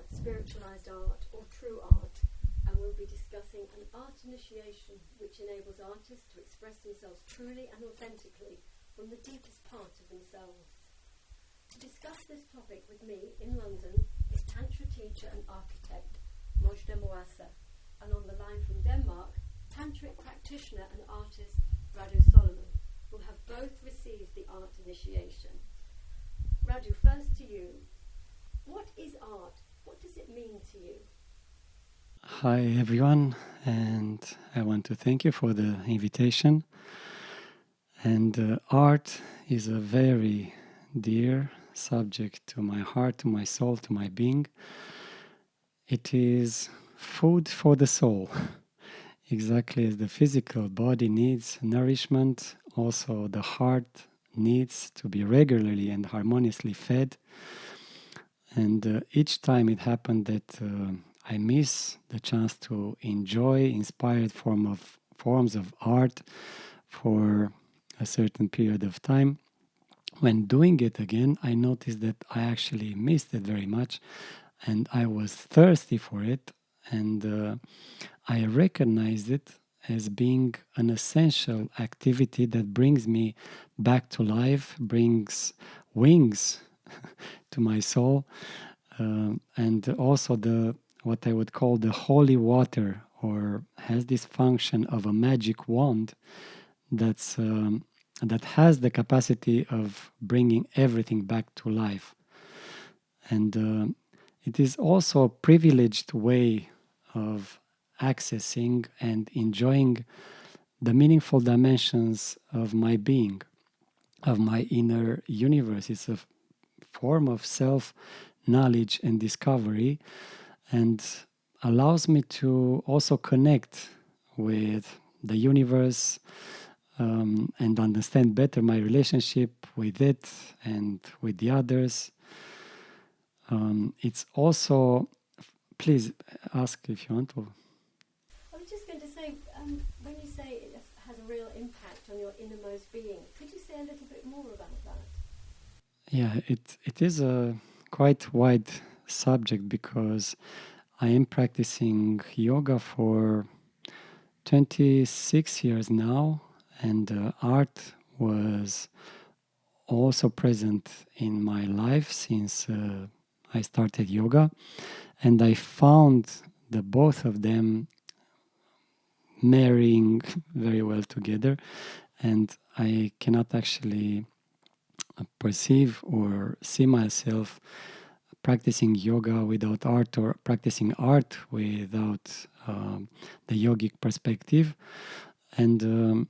at spiritualized art or true art, and we'll be discussing an art initiation which enables artists to express themselves truly and authentically from the deepest part of themselves. To discuss this topic with me in London is Tantra teacher and architect Mojdeh, and on the line from Denmark, Tantric practitioner and artist Radu, who have both received the art initiation. Radu, first to you. What is art? What does it mean to you? Hi everyone, and I want to thank you for the invitation. And art is a very dear subject to my heart, to my soul, to my being. It is food for the soul. Exactly as the physical body needs nourishment, also the heart needs to be regularly and harmoniously fed. And each time it happened that I miss the chance to enjoy inspired forms of art for a certain period of time. When doing it again, I noticed that I actually missed it very much, and I was thirsty for it, and I recognized it as being an essential activity that brings me back to life, brings wings to my soul, and also what I would call the holy water, or has this function of a magic wand that has the capacity of bringing everything back to life. And it is also a privileged way of accessing and enjoying the meaningful dimensions of my being, of my inner universe. It's a form of self-knowledge and discovery, and allows me to also connect with the universe, and understand better my relationship with it and with the others. It's also, please ask if you want to. I was just going to say, when you say it has a real impact on your innermost being, could you say a little bit more about that? Yeah, it is a quite wide subject, because I am practicing yoga for 26 years now, and art was also present in my life since I started yoga, and I found the both of them marrying very well together, and I cannot actually perceive or see myself practicing yoga without art, or practicing art without the yogic perspective. And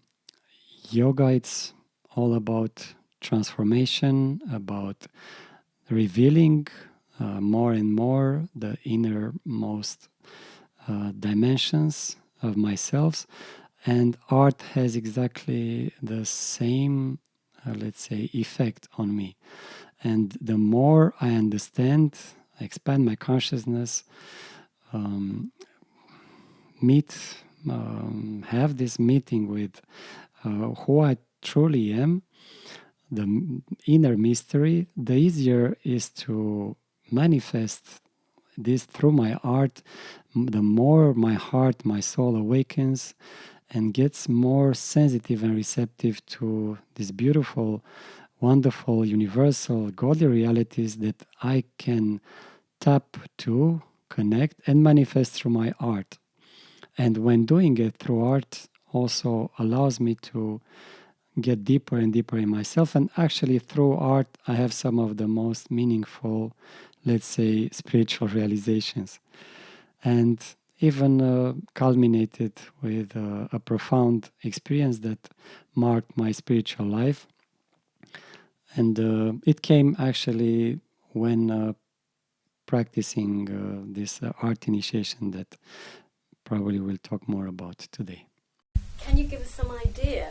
yoga, it's all about transformation, about revealing more and more the innermost dimensions of myself. And art has exactly the same, let's say, effect on me. And the more I understand, I expand my consciousness, have this meeting with who I truly am, the inner mystery, the easier is to manifest this through my art. The more my heart, my soul awakens and gets more sensitive and receptive to these beautiful, wonderful, universal, godly realities that I can tap to, connect, and manifest through my art. And when doing it through art, also allows me to get deeper and deeper in myself. And actually, through art, I have some of the most meaningful, let's say, spiritual realizations. And even culminated with a profound experience that marked my spiritual life. And it came actually when practicing this art initiation that probably we'll talk more about today. Can you give us some idea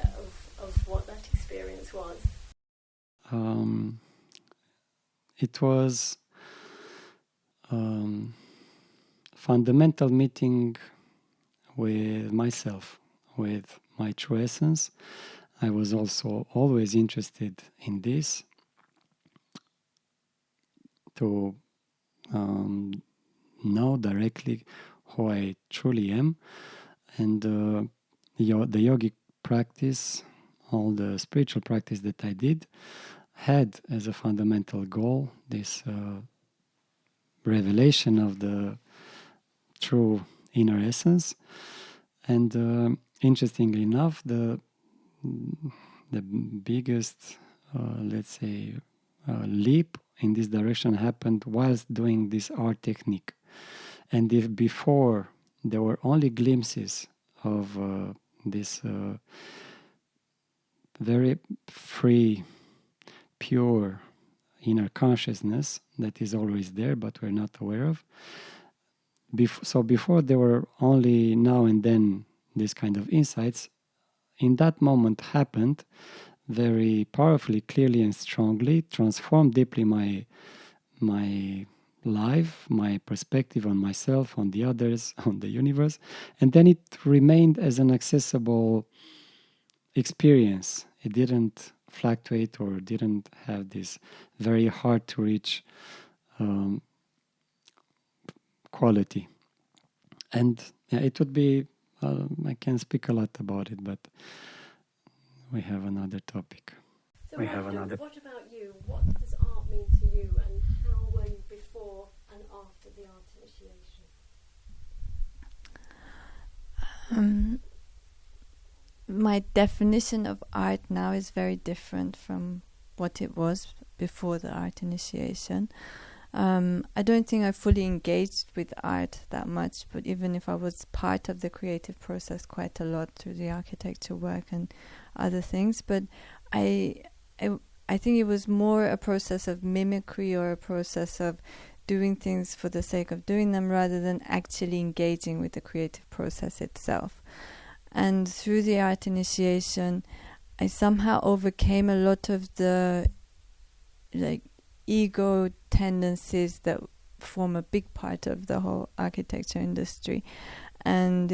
of what that experience was? It was fundamental meeting with myself, with my true essence. I was also always interested in this, to know directly who I truly am. And the yogic practice, all the spiritual practice that I did, had as a fundamental goal this revelation of the true inner essence. And interestingly enough, the biggest, let's say, leap in this direction happened whilst doing this art technique. And if before there were only glimpses of this very free, pure inner consciousness that is always there but we're not aware of, so before there were only now and then this kind of insights, in that moment happened very powerfully, clearly and strongly, transformed deeply my life, my perspective on myself, on the others, on the universe. And then it remained as an accessible experience. It didn't fluctuate or didn't have this very hard to reach quality. And it would be, I can speak a lot about it, but we have another topic. So what about you? What does art mean to you, and how were you before and after the art initiation? My definition of art now is very different from what it was before the art initiation. I don't think I fully engaged with art that much, but even if I was part of the creative process quite a lot through the architecture work and other things, but I think it was more a process of mimicry or a process of doing things for the sake of doing them rather than actually engaging with the creative process itself. And through the art initiation, I somehow overcame a lot of the ego tendencies that form a big part of the whole architecture industry. And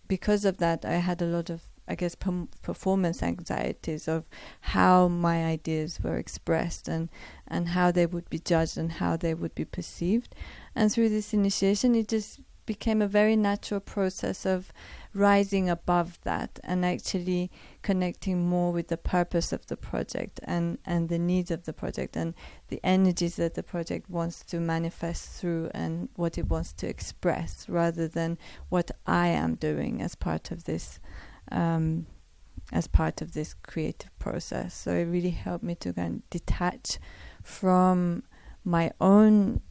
because of that, I had a lot of, I guess, performance anxieties of how my ideas were expressed and how they would be judged and how they would be perceived. And through this initiation, it just became a very natural process of rising above that and actually connecting more with the purpose of the project and the needs of the project and the energies that the project wants to manifest through and what it wants to express, rather than what I am doing as part of this creative process. So it really helped me to kind of detach from my own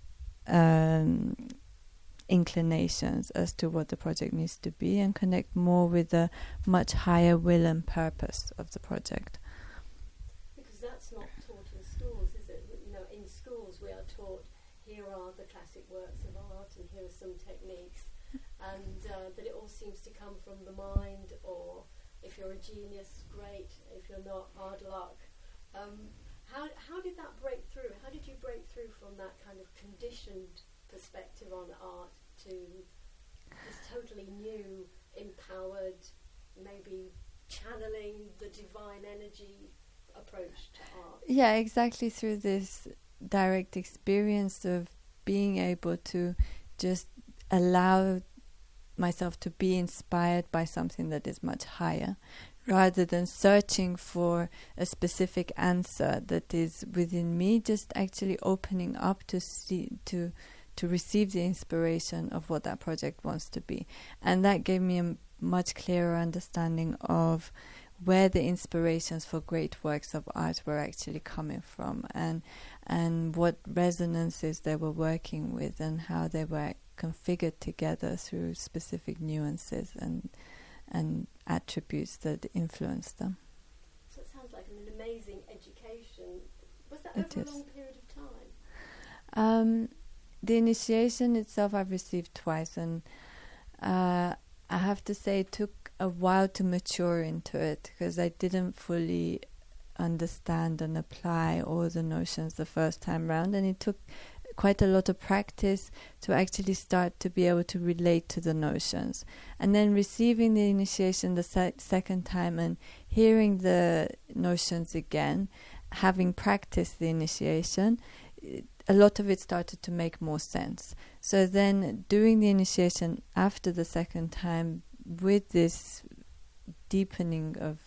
inclinations as to what the project needs to be and connect more with the much higher will and purpose of the project. Because that's not taught in schools, is it? In schools we are taught, here are the classic works of art and here are some techniques, and that it all seems to come from the mind, or if you're a genius, great, if you're not, hard luck. How did that break through? How did you break through from that kind of conditioned perspective on art to this totally new, empowered, maybe channeling the divine energy approach to art? Yeah, exactly, through this direct experience of being able to just allow myself to be inspired by something that is much higher, rather than searching for a specific answer that is within me, just actually opening up to receive the inspiration of what that project wants to be. And that gave me a much clearer understanding of where the inspirations for great works of art were actually coming from, and what resonances they were working with, and how they were configured together through specific nuances and attributes that influence them. So it sounds like an amazing education. Was that over a long period of time? The initiation itself I've received twice, and I have to say it took a while to mature into it, because I didn't fully understand and apply all the notions the first time round, and it took quite a lot of practice to actually start to be able to relate to the notions. And then receiving the initiation the second time and hearing the notions again, having practiced the initiation, a lot of it started to make more sense. So then doing the initiation after the second time with this deepening of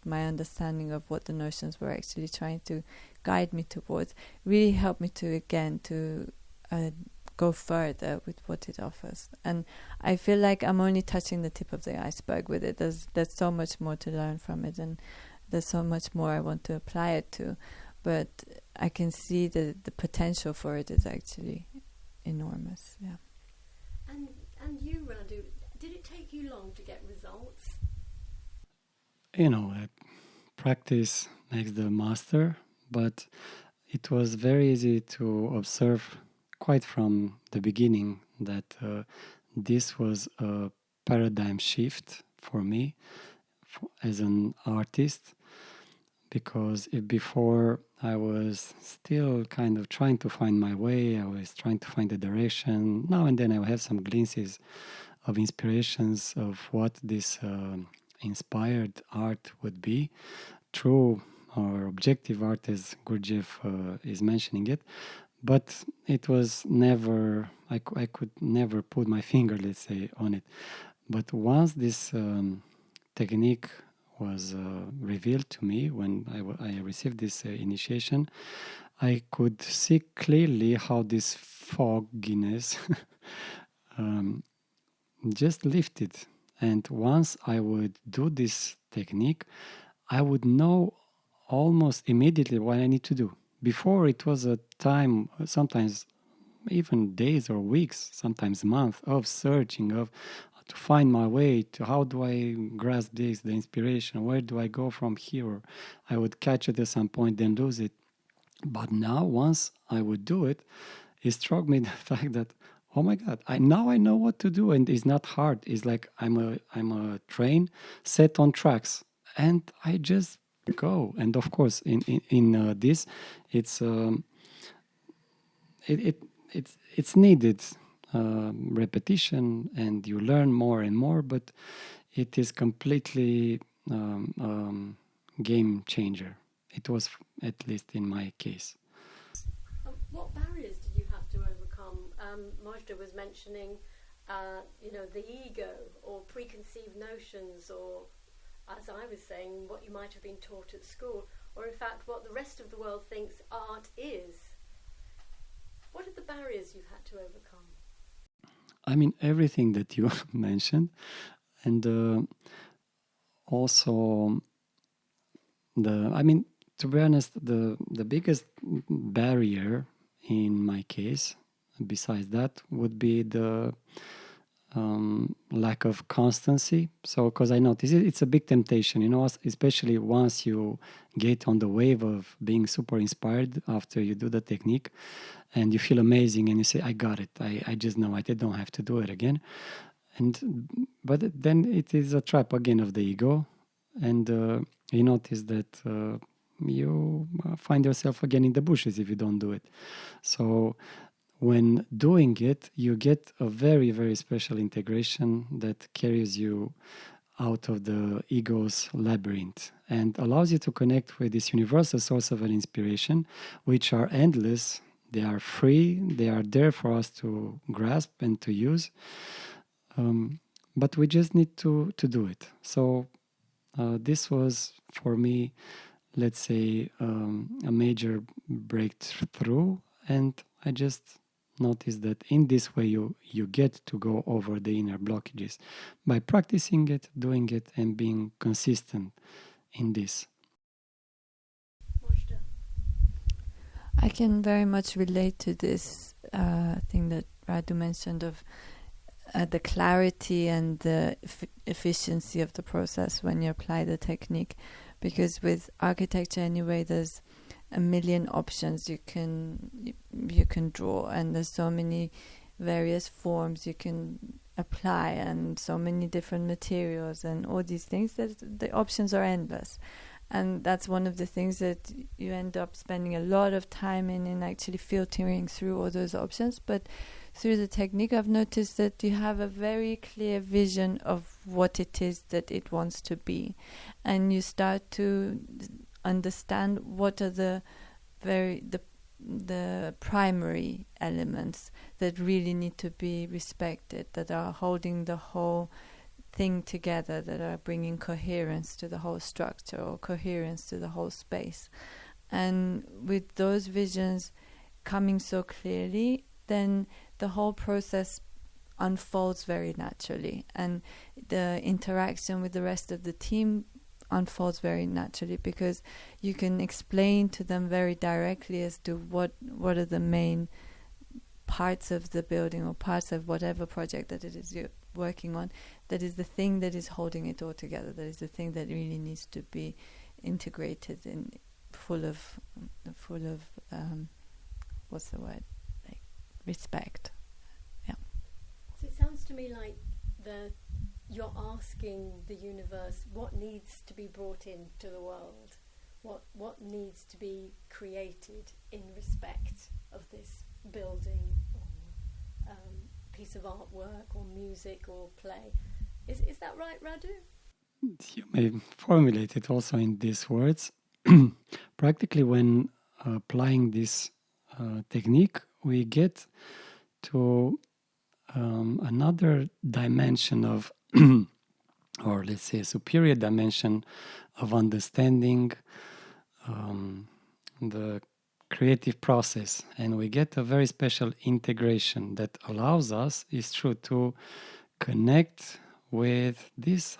my understanding of what the notions were actually trying to guide me towards really helped me to go further with what it offers. And I feel like I'm only touching the tip of the iceberg with it. There's so much more to learn from it, and there's so much more I want to apply it to. But I can see the potential for it is actually enormous. Yeah. And you, Radu, did it take you long to get results? Practice makes the master, but it was very easy to observe quite from the beginning that this was a paradigm shift for me as an artist, because if before I was still kind of trying to find my way, I was trying to find the direction. Now and then I would have some glimpses of inspirations of what this inspired art would be, true or objective art as Gurdjieff is mentioning it. But it was never, I could never put my finger, let's say, on it. But once this technique was revealed to me, when I received this initiation, I could see clearly how this fogginess just lifted. And once I would do this technique, I would know almost immediately what I need to do. Before, it was a time, sometimes even days or weeks, sometimes months of searching, of to find my way, to how do I grasp this, the inspiration, where do I go from here? I would catch it at some point, then lose it. But now, once I would do it, it struck me the fact that, oh my God, I know what to do, and it's not hard. It's like I'm a train set on tracks, and I just go. And of course, in this, it's needed repetition, and you learn more and more. But it is completely game changer. It was, at least in my case. What barriers did you have to overcome? Mojdeh was mentioning, the ego or preconceived notions, or, as I was saying, what you might have been taught at school, or in fact what the rest of the world thinks art is. What are the barriers you've had to overcome? I mean, everything that you mentioned, and also to be honest, the biggest barrier in my case, besides that, would be the lack of constancy. So, because I notice it's a big temptation, especially once you get on the wave of being super inspired after you do the technique, and you feel amazing, and you say, I got it, I just know it, I don't have to do it again. But then it is a trap again of the ego, and you notice that you find yourself again in the bushes if you don't do it. So when doing it, you get a very, very special integration that carries you out of the ego's labyrinth and allows you to connect with this universal source of an inspiration, which are endless. They are free. They are there for us to grasp and to use. But we just need to do it. So this was, for me, let's say, a major breakthrough. And I just noticed that in this way you get to go over the inner blockages by practicing it, doing it, and being consistent in this. Mojdeh. I can very much relate to this thing that Radu mentioned of the clarity and the efficiency of the process when you apply the technique. Because with architecture anyway, there's a million options you can draw, and there's so many various forms you can apply, and so many different materials and all these things, that the options are endless. And that's one of the things that you end up spending a lot of time in actually filtering through all those options. But through the technique, I've noticed that you have a very clear vision of what it is that it wants to be, and you start to understand what are the the primary elements that really need to be respected, that are holding the whole thing together, that are bringing coherence to the whole structure or coherence to the whole space. And with those visions coming so clearly, then the whole process unfolds very naturally, and the interaction with the rest of the team unfolds very naturally, because you can explain to them very directly as to what are the main parts of the building or parts of whatever project that it is you're working on, that is the thing that is holding it all together, that is the thing that really needs to be integrated and full of what's the word, like respect. Yeah. So it sounds to me like you're asking the universe what needs to be brought into the world, what needs to be created in respect of this building or piece of artwork or music or play. Is that right, Radu? You may formulate it also in these words. Practically, when applying this technique, we get to another dimension of or let's say a superior dimension of understanding the creative process, and we get a very special integration that allows us, is true, to connect with these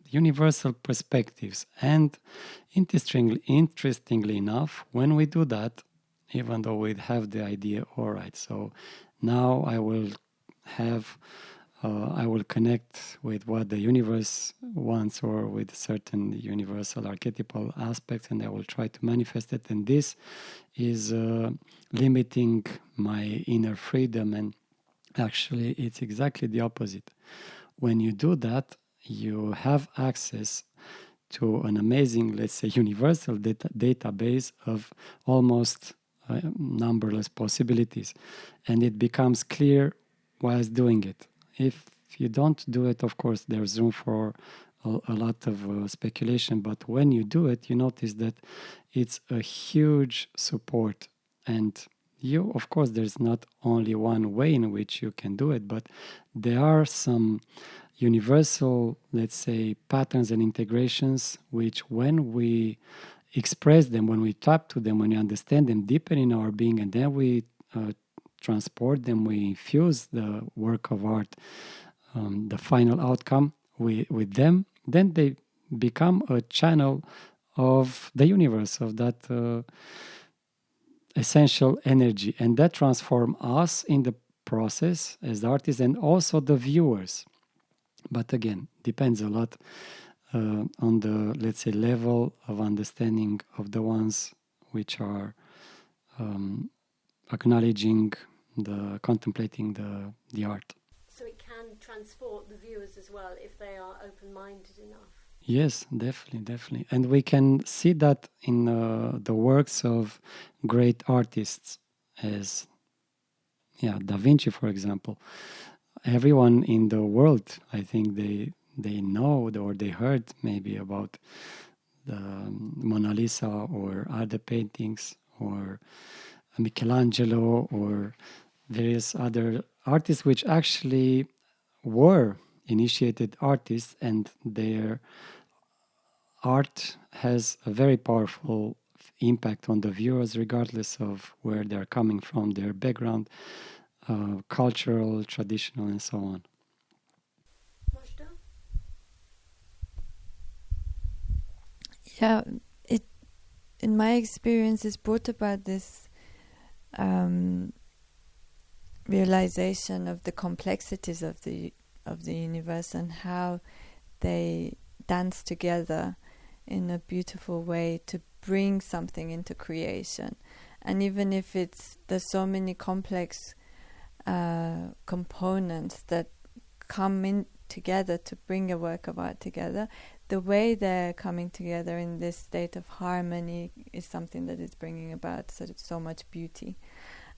universal perspectives. And interestingly enough, when we do that, even though we have the idea, all right, so now I will connect with what the universe wants, or with certain universal archetypal aspects, and I will try to manifest it. And this is limiting my inner freedom. And actually, it's exactly the opposite. When you do that, you have access to an amazing, let's say, universal database of almost numberless possibilities. And it becomes clear whilst doing it. If you don't do it, of course, there's room for a lot of speculation. But when you do it, you notice that it's a huge support. And you, of course, there's not only one way in which you can do it, but there are some universal, let's say, patterns and integrations, which when we express them, when we tap to them, when we understand them deeper in our being, and then we transport them, we infuse the work of art, the final outcome with them, then they become a channel of the universe, of that essential energy, and that transforms us in the process as artists, and also the viewers. But again, depends a lot on the, let's say, level of understanding of the ones which are acknowledging, contemplating the art. So it can transport the viewers as well if they are open-minded enough. Yes, definitely. And we can see that in the works of great artists, as Da Vinci, for example. Everyone in the world, I think they know or they heard maybe about the Mona Lisa or other paintings, or Michelangelo, or various other artists which actually were initiated artists, and their art has a very powerful impact on the viewers, regardless of where they're coming from, their background, cultural, traditional, and so on. Mojdeh? Yeah, in my experience, it's brought about this realization of the complexities of the universe, and how they dance together in a beautiful way to bring something into creation. And even if there's so many complex components that come in together to bring a work of art together, the way they're coming together in this state of harmony is something that is bringing about so much beauty.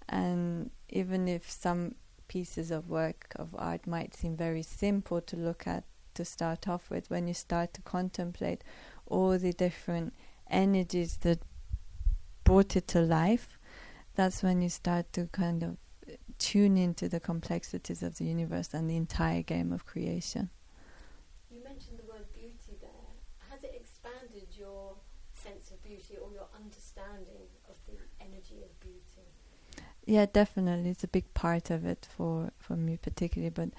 And even if some pieces of work of art might seem very simple to look at to start off with, when you start to contemplate all the different energies that brought it to life, that's when you start to kind of tune into the complexities of the universe and the entire game of creation. You mentioned the word beauty there. Has it expanded your sense of beauty or your understanding of the energy of beauty? Yeah, definitely. It's a big part of it for me particularly. But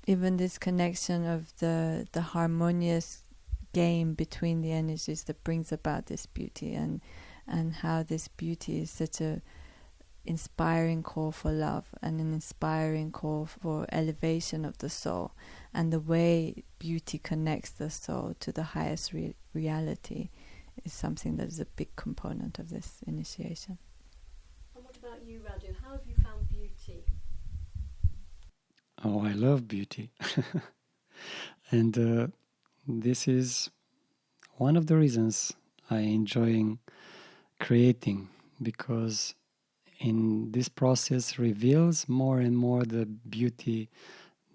even this connection of the harmonious game between the energies that brings about this beauty, and how this beauty is such a inspiring call for love and an inspiring call for elevation of the soul, and the way beauty connects the soul to the highest reality is something that is a big component of this initiation. And what about you, Radu? How have you found beauty? Oh, I love beauty. And this is one of the reasons I enjoy creating, because in this process reveals more and more the beauty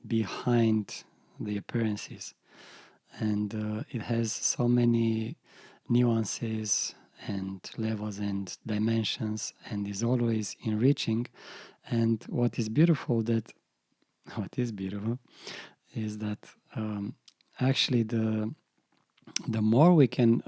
behind the appearances. And it has so many nuances and levels and dimensions, and is always enriching. And what is beautiful is that actually the more we can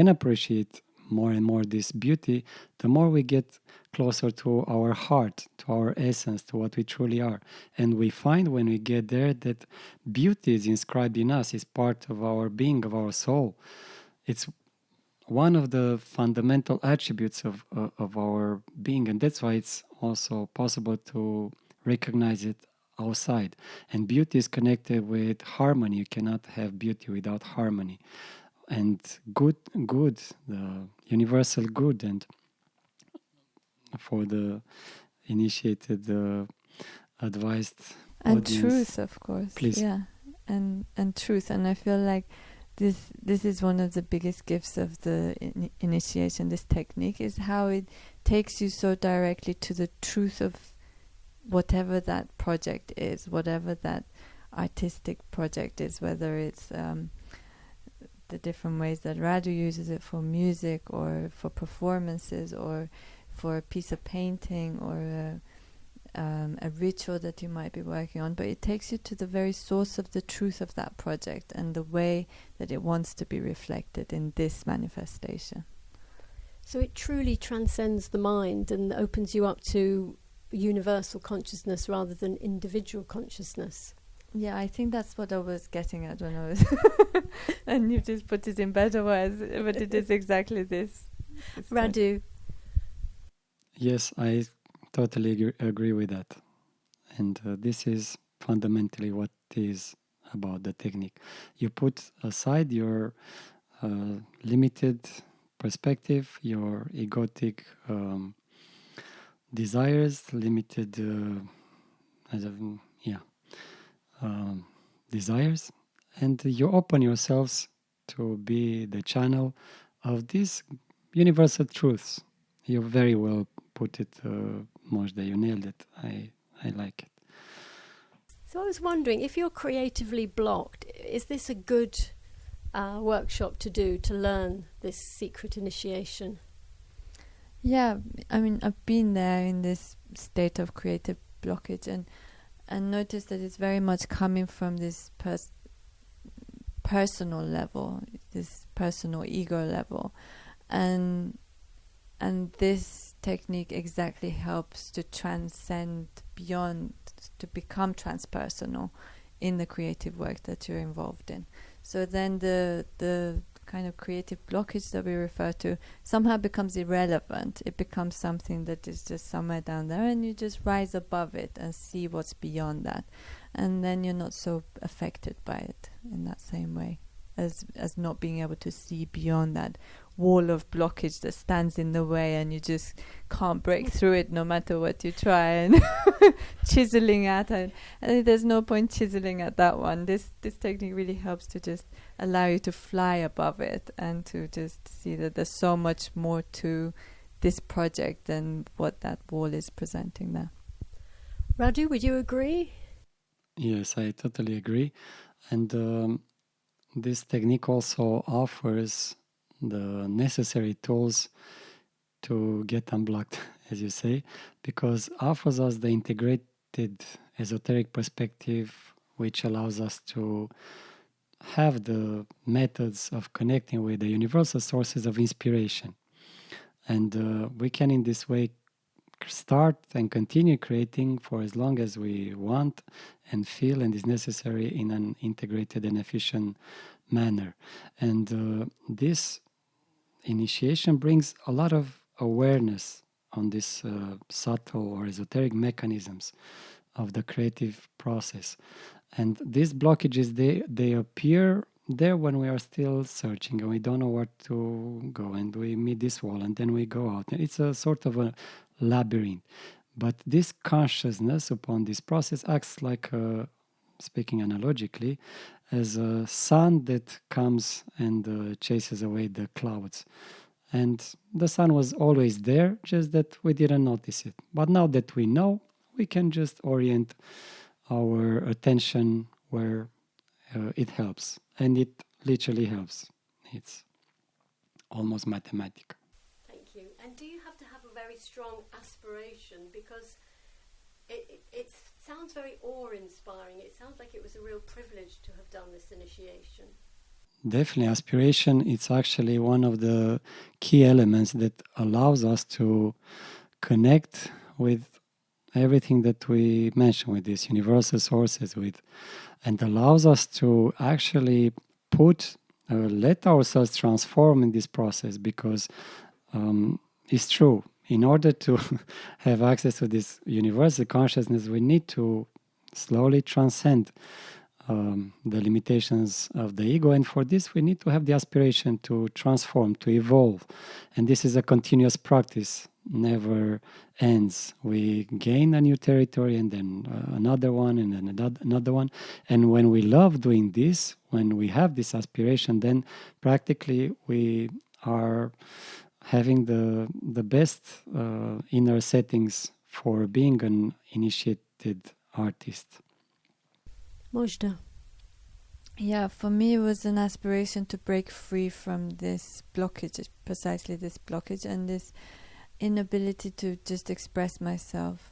appreciate more and more this beauty, the more we get closer to our heart, to our essence, to what we truly are. And we find when we get there that beauty is inscribed in us, is part of our being, of our soul. It's one of the fundamental attributes of our being, and that's why it's also possible to recognize it outside. And beauty is connected with harmony. You cannot have beauty without harmony. And good, the universal good, and for the initiated, advised And audience, truth, of course. please. Yeah, and truth. And I feel like this is one of the biggest gifts of the initiation, this technique, is how it takes you so directly to the truth of whatever that project is, whatever that artistic project is, whether it's the different ways that Radu uses it for music or for performances or for a piece of painting or a ritual that you might be working on. But it takes you to the very source of the truth of that project and the way that it wants to be reflected in this manifestation. So it truly transcends the mind and opens you up to universal consciousness rather than individual consciousness. Yeah, I think that's what I was getting at when I was... and you just put it in better words, but it is exactly this. Radu? Yes, I totally agree with that. And this is fundamentally what is about the technique. You put aside your limited perspective, your egotic desires, limited desires, and you open yourselves to be the channel of these universal truths. You very well put it, Mojdeh. You nailed it. I like it. So I was wondering, if you're creatively blocked, is this a good workshop to do to learn this secret initiation? Yeah, I mean, I've been there in this state of creative blockage and noticed that it's very much coming from this personal level, this personal ego level. And this technique exactly helps to transcend beyond, to become transpersonal in the creative work that you're involved in. So then the kind of creative blockage that we refer to somehow becomes irrelevant. It becomes something that is just somewhere down there, and you just rise above it and see what's beyond that. And then you're not so affected by it in that same way as not being able to see beyond that wall of blockage that stands in the way, and you just can't break through it no matter what you try and chiseling at it. And there's no point chiseling at that one. This technique really helps to just allow you to fly above it and to just see that there's so much more to this project than what that wall is presenting there. Radu, would you agree? Yes, I totally agree. And this technique also offers the necessary tools to get unblocked, as you say, because offers us the integrated esoteric perspective, which allows us to have the methods of connecting with the universal sources of inspiration. And we can in this way start and continue creating for as long as we want and feel and is necessary in an integrated and efficient manner. And this initiation brings a lot of awareness on these subtle or esoteric mechanisms of the creative process. And these blockages, they appear there when we are still searching and we don't know where to go, and we meet this wall and then we go out. And it's a sort of a labyrinth. But this consciousness upon this process acts like, speaking analogically, as a sun that comes and chases away the clouds. And the sun was always there, just that we didn't notice it. But now that we know, we can just orient our attention where it helps. And it literally helps. It's almost mathematical. Thank you. And do you have to have a very strong aspiration? Because it sounds very awe-inspiring. It sounds like it was a real privilege to have done this initiation. Definitely, aspiration, it's actually one of the key elements that allows us to connect with everything that we mentioned, with these universal sources, and allows us to actually let ourselves transform in this process, because it's true. In order to have access to this universal consciousness, we need to slowly transcend the limitations of the ego, and for this we need to have the aspiration to transform, to evolve. And this is a continuous practice, never ends. We gain a new territory and then another one and then another one. And when we love doing this, when we have this aspiration, then practically we are having the best inner settings for being an initiated artist. Mojdeh. Yeah, for me it was an aspiration to break free from this blockage, precisely this blockage, and this inability to just express myself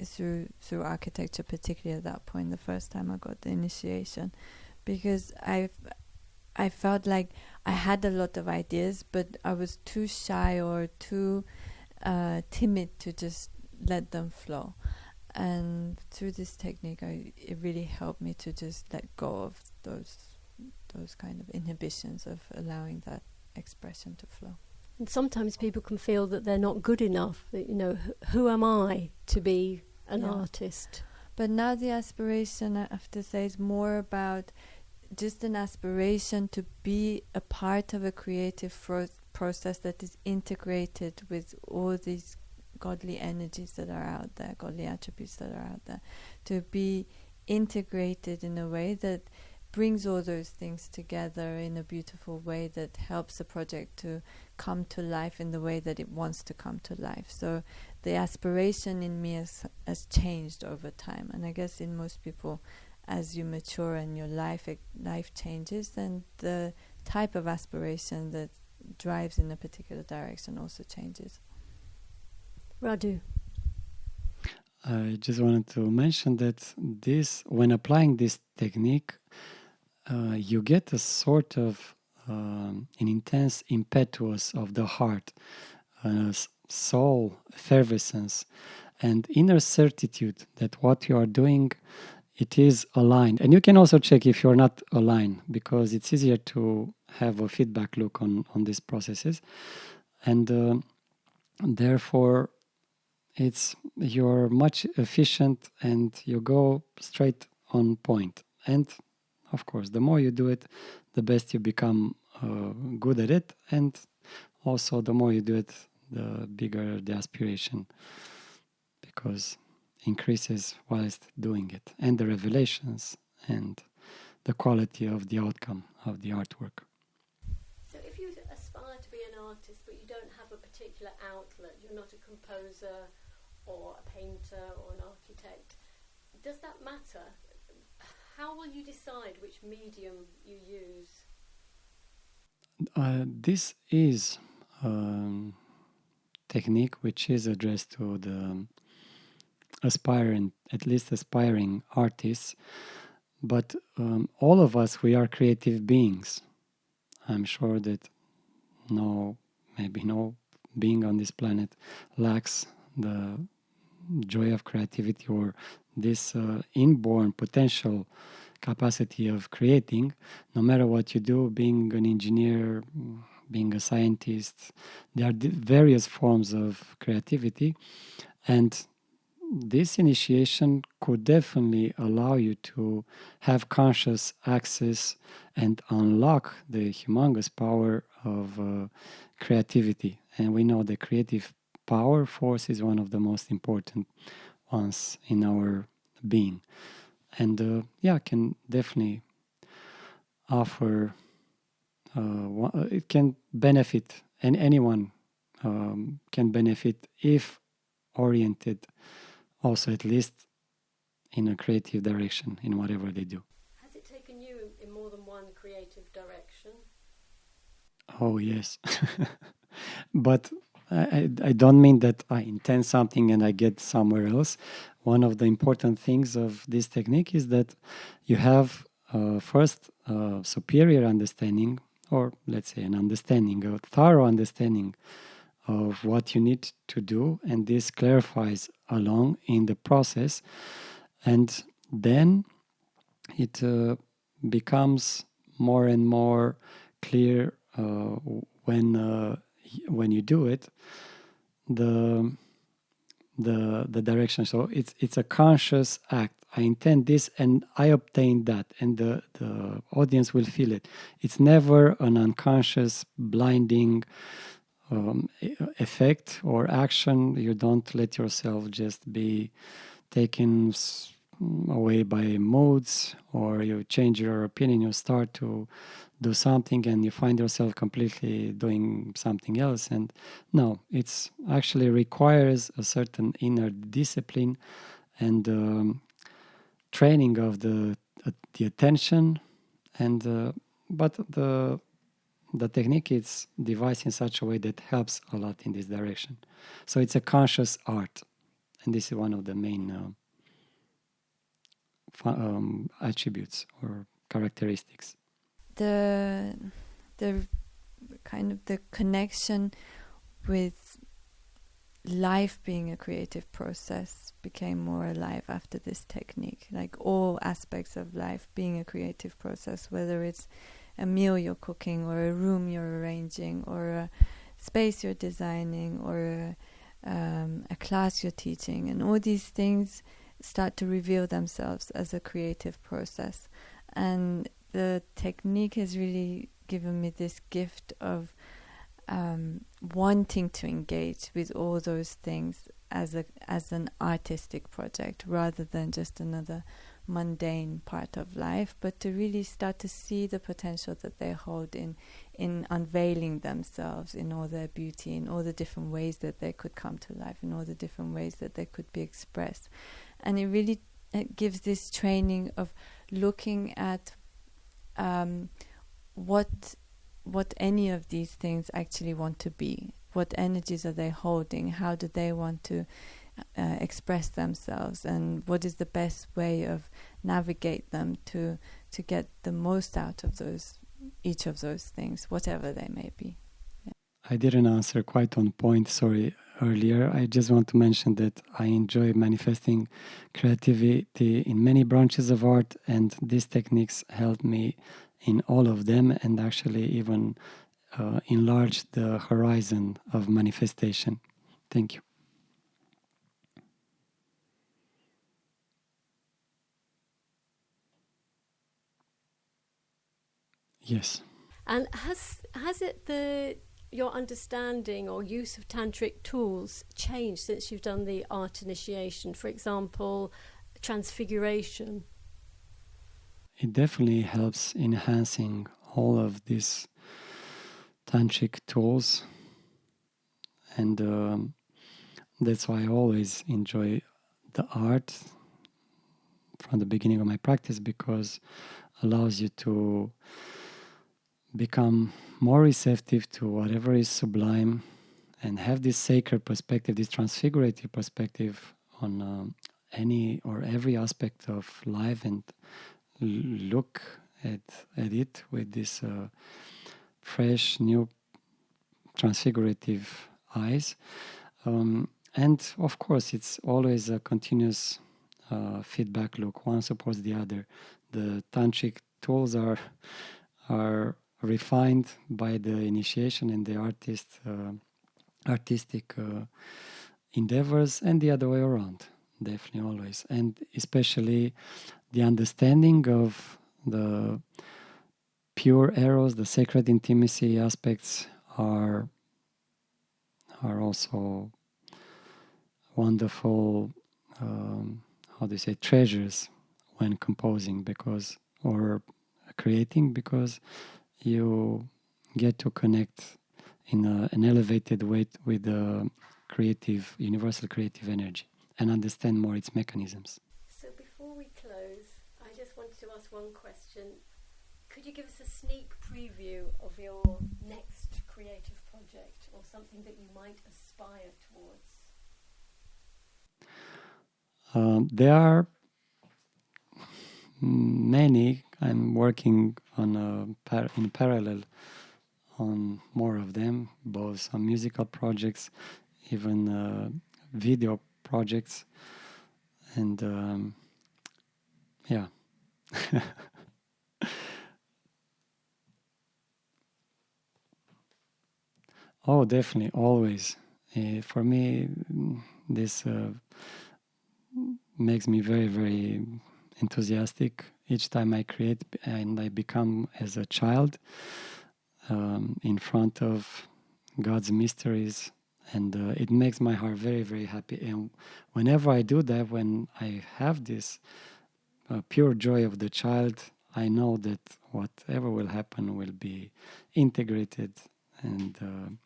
through architecture, particularly at that point, the first time I got the initiation, because I felt like I had a lot of ideas, but I was too shy or too timid to just let them flow. And through this technique, it really helped me to just let go of those kind of inhibitions of allowing that expression to flow. And sometimes people can feel that they're not good enough. That, who am I to be an artist? But now the aspiration, I have to say, is more about just an aspiration to be a part of a creative process that is integrated with all these godly energies that are out there, godly attributes that are out there, to be integrated in a way that brings all those things together in a beautiful way that helps the project to come to life in the way that it wants to come to life. So the aspiration in me has changed over time, and I guess in most people, as you mature and your life changes, then the type of aspiration that drives in a particular direction also changes. Radu. I just wanted to mention that when applying this technique, you get a sort of an intense impetus of the heart, soul effervescence, and inner certitude that what you are doing, it is aligned. And you can also check if you're not aligned, because it's easier to have a feedback loop on these processes. And therefore, you're much efficient and you go straight on point. And of course, the more you do it, the best you become good at it. And also, the more you do it, the bigger the aspiration, because increases whilst doing it, and the revelations and the quality of the outcome of the artwork. So if you aspire to be an artist but you don't have a particular outlet, you're not a composer or a painter or an architect, does that matter? How will you decide which medium you use? This is technique which is addressed to the at least aspiring artists. But all of us, we are creative beings. I'm sure that maybe no being on this planet lacks the joy of creativity or this inborn potential capacity of creating. No matter what you do, being an engineer, being a scientist, there are various forms of creativity, and this initiation could definitely allow you to have conscious access and unlock the humongous power of creativity. And we know the creative power force is one of the most important ones in our being. And can definitely offer, it can benefit, and anyone can benefit if oriented also at least in a creative direction in whatever they do. Has it taken you in more than one creative direction? Oh, yes. But I don't mean that I intend something and I get somewhere else. One of the important things of this technique is that you have first superior understanding, or let's say an understanding, a thorough understanding of what you need to do, and this clarifies along in the process, and then it becomes more and more clear when you do it, the direction. So it's a conscious act. I intend this and I obtain that, and the audience will feel it. It's never an unconscious blinding effect or action. You don't let yourself just be taken away by moods, or you change your opinion, you start to do something and you find yourself completely doing something else. And no, it's actually requires a certain inner discipline and training of the attention, and but the technique is devised in such a way that helps a lot in this direction. So it's a conscious art, and this is one of the main attributes or characteristics. The kind of the connection with life being a creative process became more alive after this technique. Like all aspects of life being a creative process, whether it's a meal you're cooking, or a room you're arranging, or a space you're designing, or a class you're teaching, and all these things start to reveal themselves as a creative process. And the technique has really given me this gift of wanting to engage with all those things as an artistic project, rather than just another mundane part of life, but to really start to see the potential that they hold in unveiling themselves in all their beauty, in all the different ways that they could come to life, in all the different ways that they could be expressed. And it gives this training of looking at what any of these things actually want to be. What energies are they holding? How do they want to express themselves? And what is the best way of navigate them to get the most out of each of those things, whatever they may be? Yeah. I didn't answer quite on point, sorry, earlier. I just want to mention that I enjoy manifesting creativity in many branches of art, and these techniques help me in all of them, and actually even enlarge the horizon of manifestation. Thank you. Yes. And has it your understanding or use of tantric tools changed since you've done the art initiation? For example, transfiguration. It definitely helps enhancing all of these tantric tools, and that's why I always enjoy the art from the beginning of my practice, because it allows you to become more receptive to whatever is sublime and have this sacred perspective, this transfigurative perspective on any or every aspect of life, and look at it with this fresh, new, transfigurative eyes. And of course, it's always a continuous feedback loop. One supports the other. The tantric tools are refined by the initiation and the artistic endeavors, and the other way around, definitely always. And especially the understanding of the pure eros, the sacred intimacy aspects are also wonderful, treasures when composing or creating, because you get to connect in an elevated way with the universal creative energy, and understand more its mechanisms. So before we close, I just wanted to ask one question. Could you give us a sneak preview of your next creative project, or something that you might aspire towards? There are many. I'm working on in parallel on more of them, both some musical projects, even video projects, and yeah. Oh, definitely, always. For me, this makes me very, very enthusiastic each time I create, and I become as a child in front of God's mysteries, and it makes my heart very, very happy. And whenever I do that, when I have this pure joy of the child, I know that whatever will happen will be integrated, and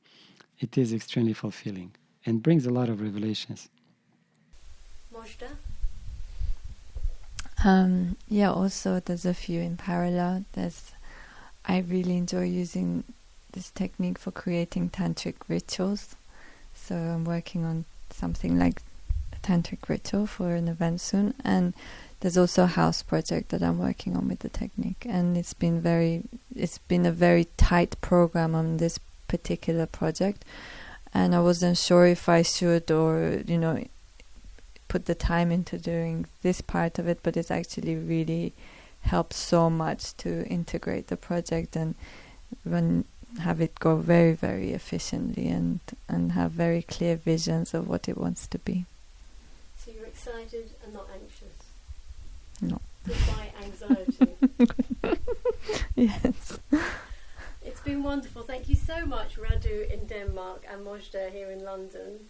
it is extremely fulfilling and brings a lot of revelations. Mojdeh? Yeah, also there's a few in parallel. I really enjoy using this technique for creating tantric rituals. So I'm working on something like a tantric ritual for an event soon, and there's also a house project that I'm working on with the technique, and it's been a very tight program on this particular project, and I wasn't sure if I should or put the time into doing this part of it, but it's actually really helped so much to integrate the project and have it go very, very efficiently and have very clear visions of what it wants to be. So you're excited and not anxious? No. Goodbye anxiety. Yes. It's been wonderful. Thank you so much, Radu in Denmark and Mojdeh here in London.